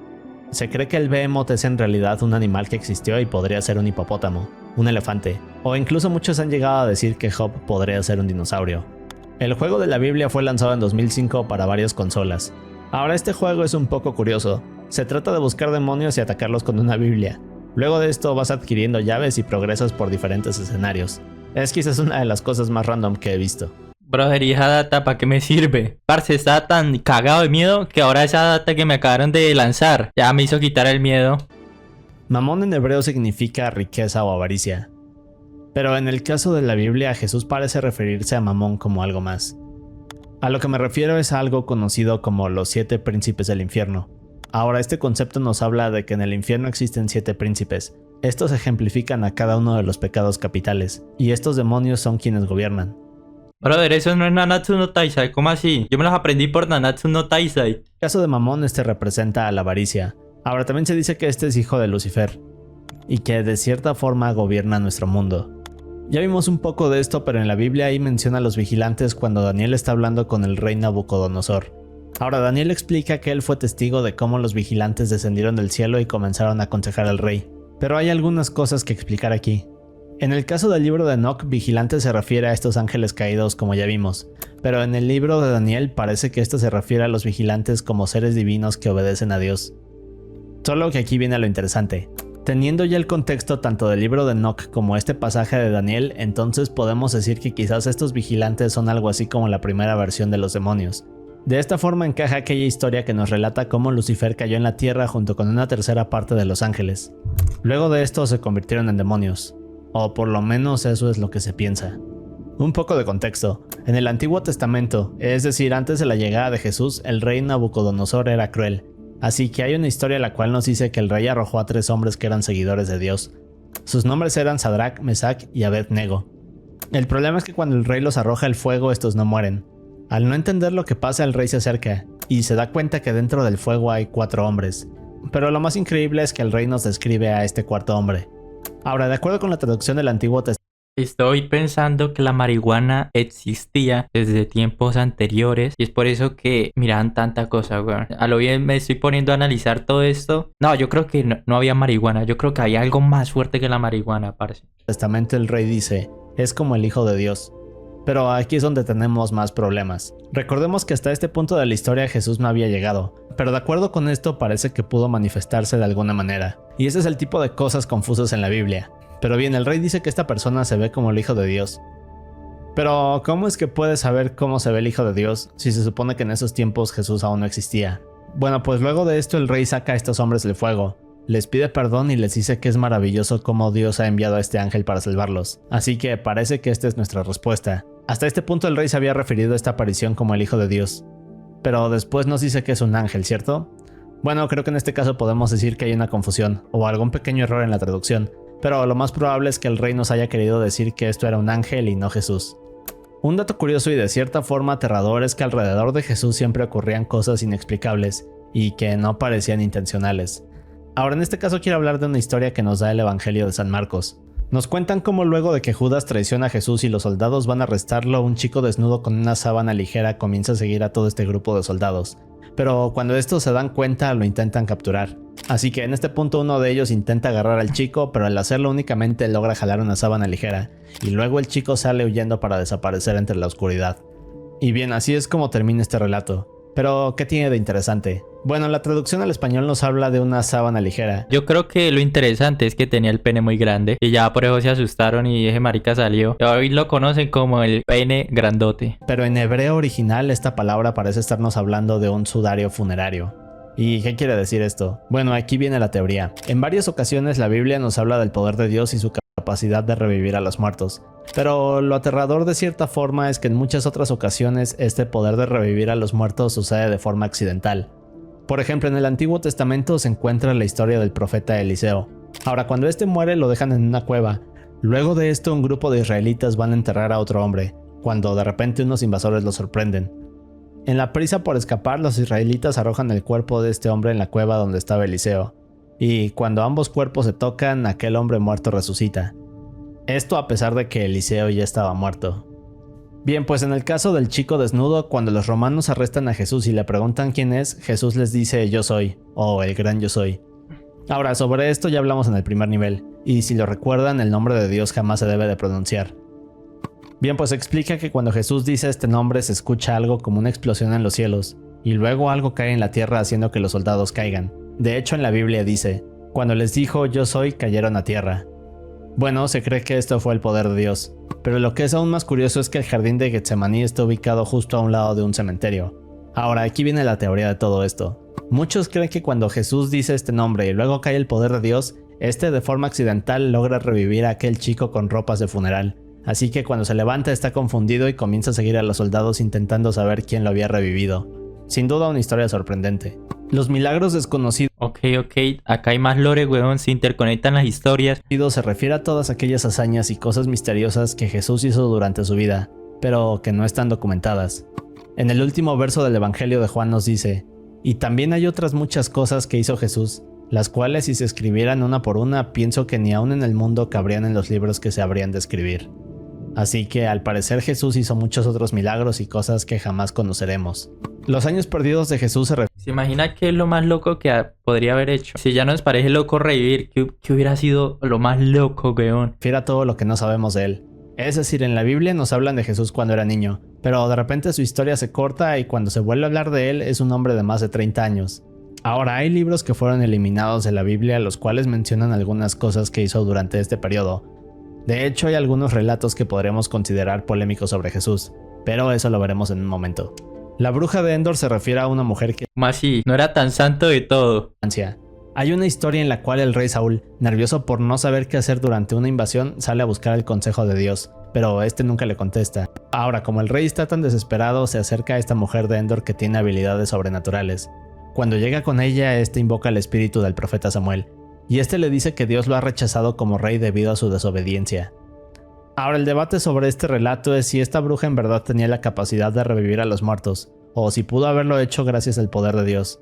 Se cree que el Behemoth es en realidad un animal que existió y podría ser un hipopótamo, un elefante, o incluso muchos han llegado a decir que Job podría ser un dinosaurio. El juego de la Biblia fue lanzado en 2005 para varias consolas. Ahora este juego es un poco curioso. Se trata de buscar demonios y atacarlos con una Biblia. Luego de esto vas adquiriendo llaves y progresas por diferentes escenarios. Es quizás una de las cosas más random que he visto. Brother, ¿y esa data para qué me sirve? Parce, estaba tan cagado de miedo que ahora esa data que me acabaron de lanzar ya me hizo quitar el miedo. Mamón en hebreo significa riqueza o avaricia. Pero en el caso de la Biblia, Jesús parece referirse a Mamón como algo más. A lo que me refiero es a algo conocido como los 7 príncipes del infierno. Ahora, este concepto nos habla de que en el infierno existen 7 príncipes. Estos ejemplifican a cada uno de los pecados capitales, y estos demonios son quienes gobiernan. Brother, eso no es Nanatsu no Taizai, ¿cómo así? Yo me los aprendí por Nanatsu no Taizai. En el caso de Mamón, este representa a la avaricia. Ahora, también se dice que este es hijo de Lucifer, y que de cierta forma gobierna nuestro mundo. Ya vimos un poco de esto, pero en la Biblia ahí menciona a los vigilantes cuando Daniel está hablando con el rey Nabucodonosor. Ahora, Daniel explica que él fue testigo de cómo los vigilantes descendieron del cielo y comenzaron a aconsejar al rey. Pero hay algunas cosas que explicar aquí. En el caso del libro de Enoch, vigilante se refiere a estos ángeles caídos como ya vimos, pero en el libro de Daniel parece que esto se refiere a los vigilantes como seres divinos que obedecen a Dios. Solo que aquí viene lo interesante. Teniendo ya el contexto tanto del libro de Enoch como este pasaje de Daniel, entonces podemos decir que quizás estos vigilantes son algo así como la primera versión de los demonios. De esta forma encaja aquella historia que nos relata cómo Lucifer cayó en la tierra junto con una tercera parte de los ángeles. Luego de esto se convirtieron en demonios. O por lo menos eso es lo que se piensa. Un poco de contexto. En el Antiguo Testamento, es decir, antes de la llegada de Jesús, el rey Nabucodonosor era cruel. Así que hay una historia la cual nos dice que el rey arrojó a 3 hombres que eran seguidores de Dios. Sus nombres eran Sadrach, Mesach y Abed-Nego. El problema es que cuando el rey los arroja al fuego, estos no mueren. Al no entender lo que pasa, el rey se acerca y se da cuenta que dentro del fuego hay 4 hombres. Pero lo más increíble es que el rey nos describe a este cuarto hombre. Ahora, de acuerdo con la traducción del Antiguo Testamento, Estoy pensando que la marihuana existía desde tiempos anteriores y es por eso que miraban tanta cosa, weón. A lo bien me estoy poniendo a analizar todo esto. No, yo creo que no había marihuana. Yo creo que había algo más fuerte que la marihuana, parce. el rey dice, es como el Hijo de Dios. Pero aquí es donde tenemos más problemas. Recordemos que hasta este punto de la historia Jesús no había llegado, pero de acuerdo con esto parece que pudo manifestarse de alguna manera. Y ese es el tipo de cosas confusas en la Biblia. Pero bien, el rey dice que esta persona se ve como el Hijo de Dios. Pero, ¿cómo es que puede saber cómo se ve el Hijo de Dios si se supone que en esos tiempos Jesús aún no existía? Bueno, pues luego de esto el rey saca a estos hombres del fuego, les pide perdón y les dice que es maravilloso cómo Dios ha enviado a este ángel para salvarlos. Así que parece que esta es nuestra respuesta. Hasta este punto el rey se había referido a esta aparición como el Hijo de Dios. Pero después nos dice que es un ángel, ¿cierto? Bueno, creo que en este caso podemos decir que hay una confusión o algún pequeño error en la traducción. Pero lo más probable es que el rey nos haya querido decir que esto era un ángel y no Jesús. Un dato curioso y de cierta forma aterrador es que alrededor de Jesús siempre ocurrían cosas inexplicables y que no parecían intencionales. Ahora, en este caso quiero hablar de una historia que nos da el Evangelio de San Marcos. Nos cuentan cómo luego de que Judas traiciona a Jesús y los soldados van a arrestarlo, un chico desnudo con una sábana ligera comienza a seguir a todo este grupo de soldados. Pero cuando estos se dan cuenta, lo intentan capturar. Así que en este punto uno de ellos intenta agarrar al chico, pero al hacerlo únicamente logra jalar una sábana ligera, y luego el chico sale huyendo para desaparecer entre la oscuridad. Y bien, así es como termina este relato. Pero, ¿qué tiene de interesante? Bueno, la traducción al español nos habla de una sábana ligera. Yo creo que lo interesante es que tenía el pene muy grande y ya por eso se asustaron y ese marica salió. Hoy lo conocen como el pene grandote. Pero en hebreo original esta palabra parece estarnos hablando de un sudario funerario. ¿Y qué quiere decir esto? Bueno, aquí viene la teoría. En varias ocasiones la Biblia nos habla del poder de Dios y su capacidad de revivir a los muertos. Pero lo aterrador de cierta forma es que en muchas otras ocasiones este poder de revivir a los muertos sucede de forma accidental. Por ejemplo, en el Antiguo Testamento se encuentra la historia del profeta Eliseo. Ahora, cuando este muere lo dejan en una cueva. Luego de esto un grupo de israelitas van a enterrar a otro hombre, cuando de repente unos invasores lo sorprenden. En la prisa por escapar, los israelitas arrojan el cuerpo de este hombre en la cueva donde estaba Eliseo. Y cuando ambos cuerpos se tocan, aquel hombre muerto resucita. Esto a pesar de que Eliseo ya estaba muerto. Bien, pues en el caso del chico desnudo, cuando los romanos arrestan a Jesús y le preguntan quién es, Jesús les dice yo soy, o el gran yo soy. Ahora, sobre esto ya hablamos en el primer nivel, y si lo recuerdan, el nombre de Dios jamás se debe de pronunciar. Bien, pues explica que cuando Jesús dice este nombre se escucha algo como una explosión en los cielos, y luego algo cae en la tierra haciendo que los soldados caigan. De hecho, en la Biblia dice, cuando les dijo yo soy, cayeron a tierra. Bueno, se cree que esto fue el poder de Dios, pero lo que es aún más curioso es que el jardín de Getsemaní está ubicado justo a un lado de un cementerio. Ahora, aquí viene la teoría de todo esto. Muchos creen que cuando Jesús dice este nombre y luego cae el poder de Dios, este de forma accidental logra revivir a aquel chico con ropas de funeral. Así que cuando se levanta está confundido y comienza a seguir a los soldados intentando saber quién lo había revivido. Sin duda una historia sorprendente. Los milagros desconocidos. Ok, acá hay más lore, weón, se interconectan las historias. Se refiere a todas aquellas hazañas y cosas misteriosas que Jesús hizo durante su vida, pero que no están documentadas. En el último verso del Evangelio de Juan nos dice, y también hay otras muchas cosas que hizo Jesús, las cuales si se escribieran una por una, pienso que ni aún en el mundo cabrían en los libros que se habrían de escribir. Así que al parecer Jesús hizo muchos otros milagros y cosas que jamás conoceremos. Los años perdidos de Jesús ¿Se imagina qué es lo más loco que podría haber hecho? Si ya nos parece loco revivir, ¿qué hubiera sido lo más loco, weón? refiere a todo lo que no sabemos de él. Es decir, en la Biblia nos hablan de Jesús cuando era niño, pero de repente su historia se corta y cuando se vuelve a hablar de él es un hombre de más de 30 años. Ahora, hay libros que fueron eliminados de la Biblia los cuales mencionan algunas cosas que hizo durante este periodo. De hecho, hay algunos relatos que podremos considerar polémicos sobre Jesús, pero eso lo veremos en un momento. La bruja de Endor se refiere a una mujer que... Más sí, no era tan santo de todo. Hay una historia en la cual el rey Saúl, nervioso por no saber qué hacer durante una invasión, sale a buscar el consejo de Dios, pero este nunca le contesta. Ahora, como el rey está tan desesperado, se acerca a esta mujer de Endor que tiene habilidades sobrenaturales. Cuando llega con ella, este invoca el espíritu del profeta Samuel, y este le dice que Dios lo ha rechazado como rey debido a su desobediencia. Ahora, el debate sobre este relato es si esta bruja en verdad tenía la capacidad de revivir a los muertos, o si pudo haberlo hecho gracias al poder de Dios,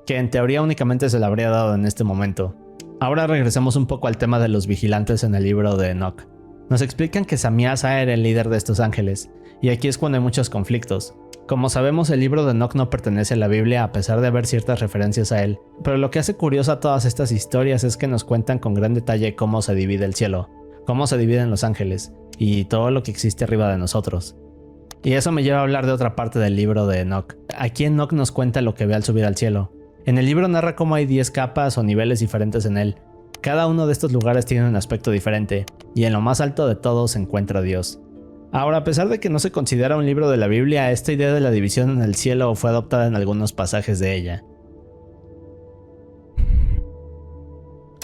que en teoría únicamente se le habría dado en este momento. Ahora regresemos un poco al tema de los vigilantes en el libro de Enoch. Nos explican que Samiasa era el líder de estos ángeles, y aquí es cuando hay muchos conflictos. Como sabemos, el libro de Enoch no pertenece a la Biblia a pesar de haber ciertas referencias a él, pero lo que hace curiosa todas estas historias es que nos cuentan con gran detalle cómo se divide el cielo, cómo se dividen los ángeles, y todo lo que existe arriba de nosotros. Y eso me lleva a hablar de otra parte del libro de Enoch. Aquí Enoch nos cuenta lo que ve al subir al cielo. En el libro narra cómo hay 10 capas o niveles diferentes en él. Cada uno de estos lugares tiene un aspecto diferente, y en lo más alto de todos se encuentra Dios. Ahora, a pesar de que no se considera un libro de la Biblia, esta idea de la división en el cielo fue adoptada en algunos pasajes de ella.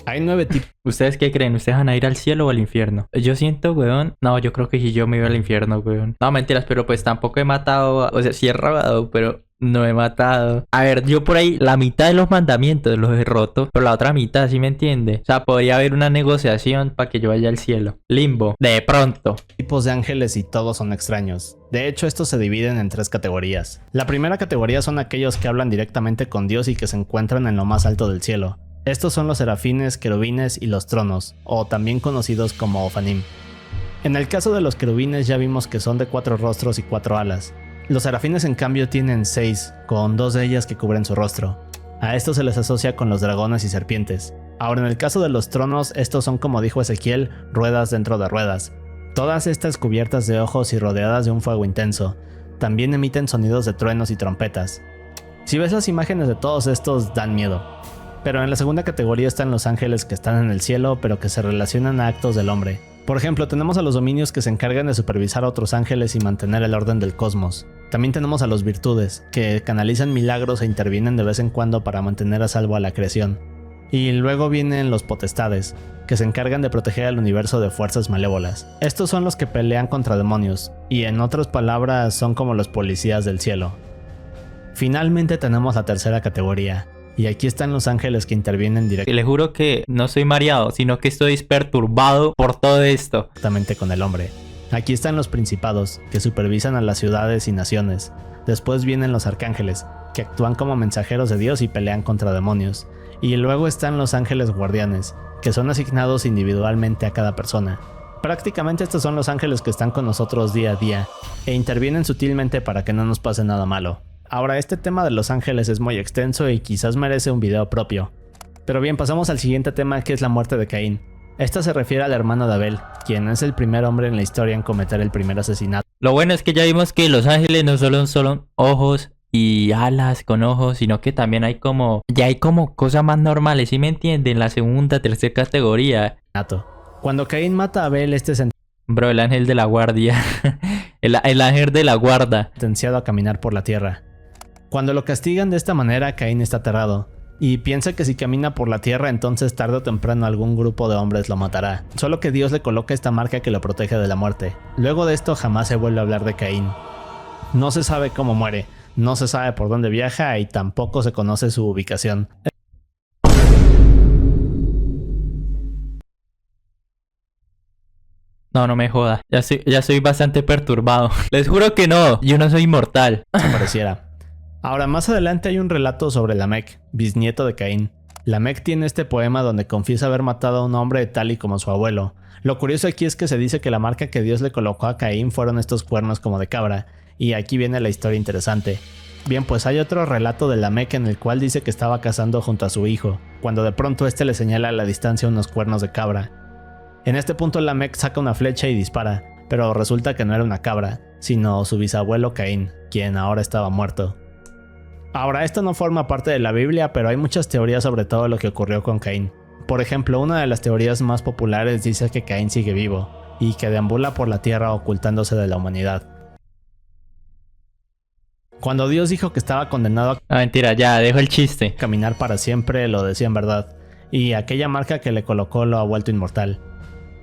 Hay 9 tipos. ¿Ustedes qué creen? ¿Ustedes van a ir al cielo o al infierno? Yo siento, weón. No, yo creo que si yo me iba al infierno, weón. No, mentiras, pero pues tampoco he matado. O sea, sí he robado, pero no he matado. A ver, yo por ahí la mitad de los mandamientos los he roto, pero la otra mitad, ¿sí me entiende? O sea, podría haber una negociación para que yo vaya al cielo. Limbo. De pronto. Tipos de ángeles y todos son extraños. De hecho, estos se dividen en 3 categorías. La primera categoría son aquellos que hablan directamente con Dios y que se encuentran en lo más alto del cielo. Estos son los serafines, querubines y los tronos, o también conocidos como Ofanim. En el caso de los querubines ya vimos que son de 4 rostros y 4 alas. Los serafines en cambio tienen 6, con 2 de ellas que cubren su rostro. A esto se les asocia con los dragones y serpientes. Ahora en el caso de los tronos, estos son, como dijo Ezequiel, ruedas dentro de ruedas. Todas estas cubiertas de ojos y rodeadas de un fuego intenso. También emiten sonidos de truenos y trompetas. Si ves las imágenes de todos estos, dan miedo. Pero en la segunda categoría están los ángeles que están en el cielo, pero que se relacionan a actos del hombre. Por ejemplo, tenemos a los dominios que se encargan de supervisar a otros ángeles y mantener el orden del cosmos. También tenemos a los virtudes, que canalizan milagros e intervienen de vez en cuando para mantener a salvo a la creación. Y luego vienen los potestades, que se encargan de proteger al universo de fuerzas malévolas. Estos son los que pelean contra demonios, y en otras palabras son como los policías del cielo. Finalmente tenemos la tercera categoría, y aquí están los ángeles que intervienen Les juro que no soy mareado, sino que estoy perturbado por todo esto. directamente con el hombre. Aquí están los principados, que supervisan a las ciudades y naciones. Después vienen los arcángeles, que actúan como mensajeros de Dios y pelean contra demonios. Y luego están los ángeles guardianes, que son asignados individualmente a cada persona. Prácticamente estos son los ángeles que están con nosotros día a día, e intervienen sutilmente para que no nos pase nada malo. Ahora, este tema de los ángeles es muy extenso y quizás merece un video propio. Pero bien, pasamos al siguiente tema, que es la muerte de Caín. Esta se refiere al hermano de Abel, quien es el primer hombre en la historia en cometer el primer asesinato. Lo bueno es que ya vimos que los ángeles no solo son ojos y alas con ojos, sino que también hay como cosas más normales, ¿sí me entienden? La segunda, tercera categoría. Cuando Caín mata a Abel, este es Bro, el ángel de la guardia. el ángel de la guarda. sentenciado a caminar por la tierra. Cuando lo castigan de esta manera, Caín está aterrado, y piensa que si camina por la tierra entonces tarde o temprano algún grupo de hombres lo matará, solo que Dios le coloca esta marca que lo protege de la muerte. Luego de esto jamás se vuelve a hablar de Caín. No se sabe cómo muere, no se sabe por dónde viaja y tampoco se conoce su ubicación. No me joda. Ya soy bastante perturbado. Les juro que no. Yo no soy inmortal. Se pareciera. Ahora, más adelante hay un relato sobre Lamec, bisnieto de Caín. Lamec tiene este poema donde confiesa haber matado a un hombre tal y como su abuelo. Lo curioso aquí es que se dice que la marca que Dios le colocó a Caín fueron estos cuernos como de cabra, y aquí viene la historia interesante. Bien, pues hay otro relato de Lamec en el cual dice que estaba cazando junto a su hijo, cuando de pronto este le señala a la distancia unos cuernos de cabra. En este punto Lamec saca una flecha y dispara, pero resulta que no era una cabra, sino su bisabuelo Caín, quien ahora estaba muerto. Ahora, esto no forma parte de la Biblia, pero hay muchas teorías sobre todo lo que ocurrió con Caín. Por ejemplo, una de las teorías más populares dice que Caín sigue vivo, y que deambula por la tierra ocultándose de la humanidad. Cuando Dios dijo que estaba condenado a Mentira, ya, dejo el chiste. caminar para siempre, lo decía en verdad, y aquella marca que le colocó lo ha vuelto inmortal.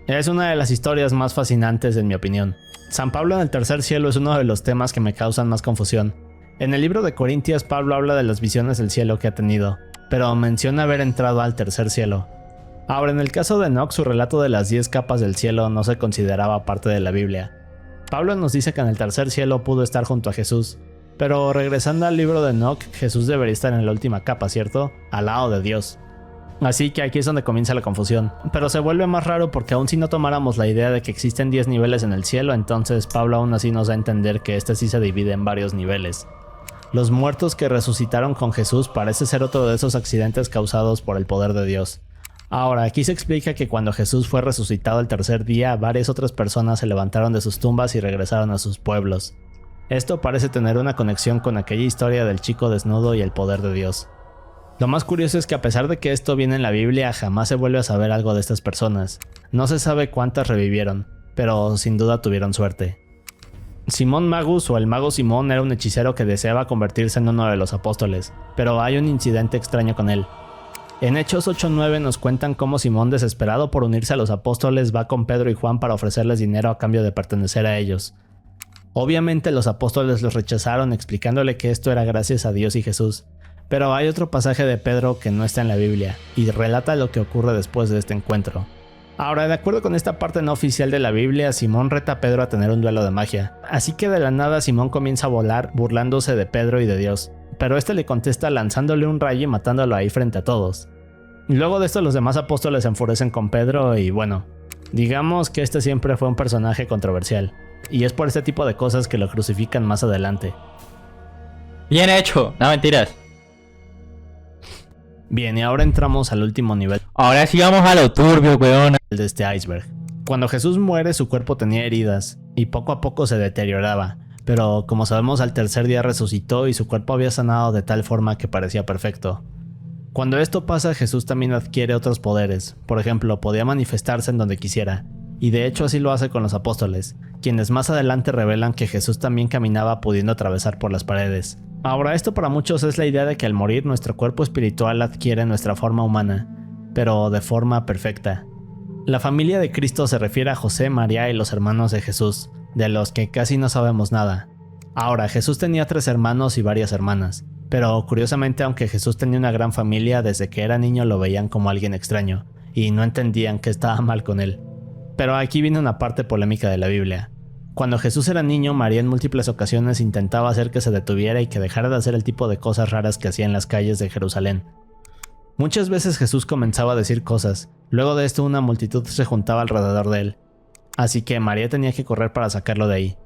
Es una de las historias más fascinantes en mi opinión. San Pablo en el tercer cielo es uno de los temas que me causan más confusión. En el libro de Corintios, Pablo habla de las visiones del cielo que ha tenido, pero menciona haber entrado al tercer cielo. Ahora, en el caso de Enoch, su relato de las 10 capas del cielo no se consideraba parte de la Biblia. Pablo nos dice que en el tercer cielo pudo estar junto a Jesús, pero regresando al libro de Enoch, Jesús debería estar en la última capa, ¿cierto? Al lado de Dios. Así que aquí es donde comienza la confusión. Pero se vuelve más raro porque aun si no tomáramos la idea de que existen 10 niveles en el cielo, entonces Pablo aún así nos da a entender que este sí se divide en varios niveles. Los muertos que resucitaron con Jesús parece ser otro de esos accidentes causados por el poder de Dios. Ahora, aquí se explica que cuando Jesús fue resucitado el tercer día, varias otras personas se levantaron de sus tumbas y regresaron a sus pueblos. Esto parece tener una conexión con aquella historia del chico desnudo y el poder de Dios. Lo más curioso es que a pesar de que esto viene en la Biblia, jamás se vuelve a saber algo de estas personas. No se sabe cuántas revivieron, pero sin duda tuvieron suerte. Simón Magus, o el mago Simón, era un hechicero que deseaba convertirse en uno de los apóstoles, pero hay un incidente extraño con él. En Hechos 8:9 nos cuentan cómo Simón, desesperado por unirse a los apóstoles, va con Pedro y Juan para ofrecerles dinero a cambio de pertenecer a ellos. Obviamente los apóstoles los rechazaron, explicándole que esto era gracias a Dios y Jesús. Pero hay otro pasaje de Pedro que no está en la Biblia, y relata lo que ocurre después de este encuentro. Ahora, de acuerdo con esta parte no oficial de la Biblia, Simón reta a Pedro a tener un duelo de magia. Así que de la nada Simón comienza a volar, burlándose de Pedro y de Dios. Pero este le contesta lanzándole un rayo y matándolo ahí frente a todos. Luego de esto los demás apóstoles se enfurecen con Pedro y bueno, digamos que este siempre fue un personaje controversial. Y es por este tipo de cosas que lo crucifican más adelante. Bien hecho, no mentiras. Bien, y ahora entramos al último nivel Ahora sí vamos a lo turbio, weón. de este iceberg. Cuando Jesús muere, su cuerpo tenía heridas y poco a poco se deterioraba. Pero como sabemos, al tercer día resucitó y su cuerpo había sanado de tal forma que parecía perfecto. Cuando esto pasa, Jesús también adquiere otros poderes. Por ejemplo, podía manifestarse en donde quisiera. Y de hecho así lo hace con los apóstoles, quienes más adelante revelan que Jesús también caminaba pudiendo atravesar por las paredes. Ahora, esto para muchos es la idea de que al morir nuestro cuerpo espiritual adquiere nuestra forma humana, pero de forma perfecta. La familia de Cristo se refiere a José, María y los hermanos de Jesús, de los que casi no sabemos nada. Ahora, Jesús tenía 3 hermanos y varias hermanas, pero curiosamente, aunque Jesús tenía una gran familia, desde que era niño lo veían como alguien extraño, y no entendían que estaba mal con él. Pero aquí viene una parte polémica de la Biblia. Cuando Jesús era niño, María en múltiples ocasiones intentaba hacer que se detuviera y que dejara de hacer el tipo de cosas raras que hacía en las calles de Jerusalén. Muchas veces Jesús comenzaba a decir cosas, luego de esto una multitud se juntaba alrededor de él. Así que María tenía que correr para sacarlo de ahí.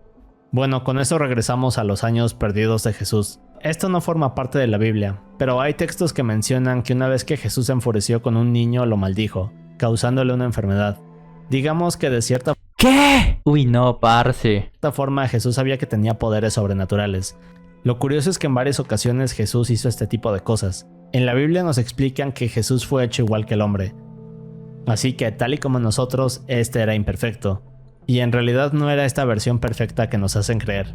Bueno, con esto regresamos a los años perdidos de Jesús. Esto no forma parte de la Biblia, pero hay textos que mencionan que una vez que Jesús se enfureció con un niño lo maldijo, causándole una enfermedad. Digamos que de cierta ¿Qué? Uy, no, parce. forma Jesús sabía que tenía poderes sobrenaturales. Lo curioso es que en varias ocasiones Jesús hizo este tipo de cosas. En la Biblia nos explican que Jesús fue hecho igual que el hombre. Así que tal y como nosotros, este era imperfecto. Y en realidad no era esta versión perfecta que nos hacen creer.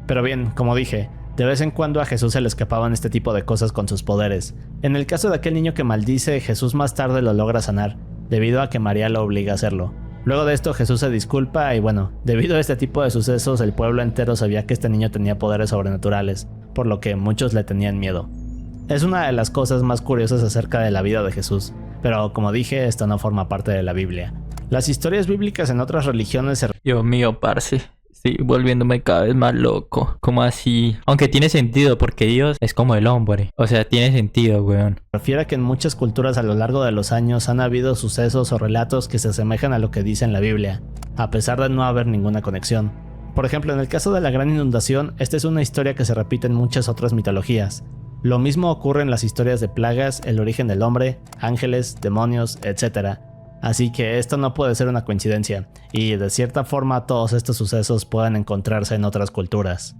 Pero bien, como dije, de vez en cuando a Jesús se le escapaban este tipo de cosas con sus poderes. En el caso de aquel niño que maldice, Jesús más tarde lo logra sanar, debido a que María lo obliga a hacerlo. Luego de esto Jesús se disculpa y bueno, debido a este tipo de sucesos el pueblo entero sabía que este niño tenía poderes sobrenaturales, por lo que muchos le tenían miedo. Es una de las cosas más curiosas acerca de la vida de Jesús, pero como dije, esto no forma parte de la Biblia. Las historias bíblicas en otras religiones se Dios mío, parce. Estoy volviéndome cada vez más loco. ¿Cómo así? Aunque tiene sentido porque Dios es como el hombre. O sea, tiene sentido, weón. refiere a que en muchas culturas a lo largo de los años han habido sucesos o relatos que se asemejan a lo que dice en la Biblia, a pesar de no haber ninguna conexión. Por ejemplo, en el caso de la gran inundación, esta es una historia que se repite en muchas otras mitologías. Lo mismo ocurre en las historias de plagas, el origen del hombre, ángeles, demonios, etc. Así que esto no puede ser una coincidencia, y de cierta forma todos estos sucesos pueden encontrarse en otras culturas.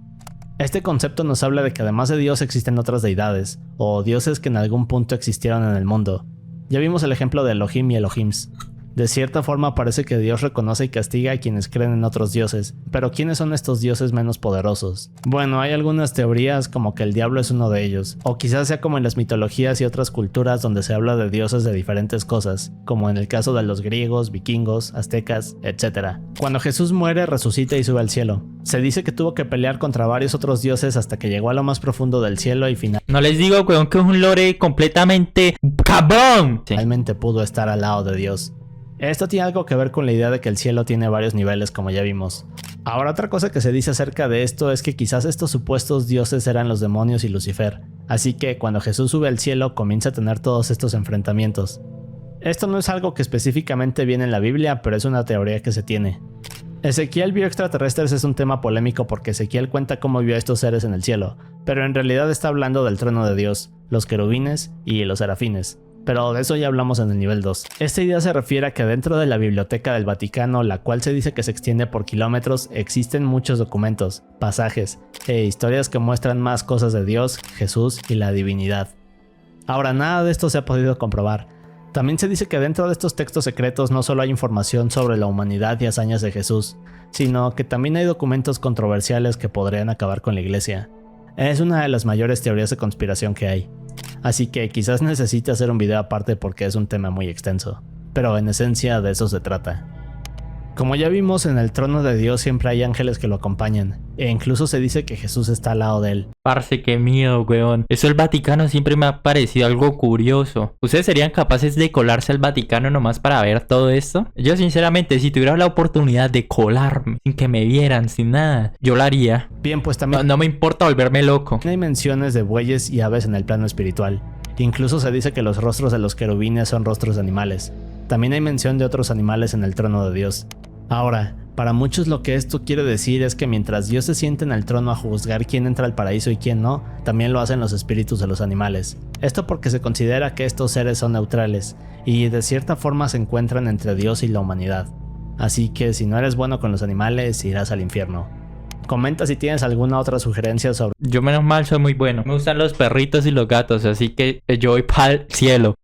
Este concepto nos habla de que además de Dios existen otras deidades, o dioses que en algún punto existieron en el mundo. Ya vimos el ejemplo de Elohim y Elohims. De cierta forma parece que Dios reconoce y castiga a quienes creen en otros dioses, pero ¿quiénes son estos dioses menos poderosos? Bueno, hay algunas teorías como que el diablo es uno de ellos, o quizás sea como en las mitologías y otras culturas donde se habla de dioses de diferentes cosas, como en el caso de los griegos, vikingos, aztecas, etc. Cuando Jesús muere, resucita y sube al cielo. Se dice que tuvo que pelear contra varios otros dioses hasta que llegó a lo más profundo del cielo y No les digo, weón, que es un lore completamente cabrón. Sí. finalmente pudo estar al lado de Dios. Esto tiene algo que ver con la idea de que el cielo tiene varios niveles, como ya vimos. Ahora, otra cosa que se dice acerca de esto es que quizás estos supuestos dioses eran los demonios y Lucifer, así que cuando Jesús sube al cielo comienza a tener todos estos enfrentamientos. Esto no es algo que específicamente viene en la Biblia, pero es una teoría que se tiene. Ezequiel vio extraterrestres es un tema polémico porque Ezequiel cuenta cómo vio a estos seres en el cielo, pero en realidad está hablando del trono de Dios, los querubines y los serafines. Pero de eso ya hablamos en el nivel 2. Esta idea se refiere a que dentro de la biblioteca del Vaticano, la cual se dice que se extiende por kilómetros, existen muchos documentos, pasajes e historias que muestran más cosas de Dios, Jesús y la divinidad. Ahora, nada de esto se ha podido comprobar. También se dice que dentro de estos textos secretos no solo hay información sobre la humanidad y hazañas de Jesús, sino que también hay documentos controversiales que podrían acabar con la iglesia. Es una de las mayores teorías de conspiración que hay. Así que quizás necesite hacer un video aparte porque es un tema muy extenso. Pero en esencia de eso se trata. Como ya vimos, en el trono de Dios siempre hay ángeles que lo acompañan, e incluso se dice que Jesús está al lado de él. Parce, qué miedo, weón. Eso del Vaticano siempre me ha parecido algo curioso. ¿Ustedes serían capaces de colarse al Vaticano nomás para ver todo esto? Yo sinceramente, si tuviera la oportunidad de colarme, sin que me vieran, sin nada, yo lo haría. Bien, pues también No me importa volverme loco. hay menciones de bueyes y aves en el plano espiritual. Incluso se dice que los rostros de los querubines son rostros de animales. También hay mención de otros animales en el trono de Dios. Ahora, para muchos lo que esto quiere decir es que mientras Dios se siente en el trono a juzgar quién entra al paraíso y quién no, también lo hacen los espíritus de los animales. Esto porque se considera que estos seres son neutrales y de cierta forma se encuentran entre Dios y la humanidad. Así que si no eres bueno con los animales, irás al infierno. Comenta si tienes alguna otra sugerencia sobre... Yo menos mal soy muy bueno. Me gustan los perritos y los gatos, así que yo voy para el cielo.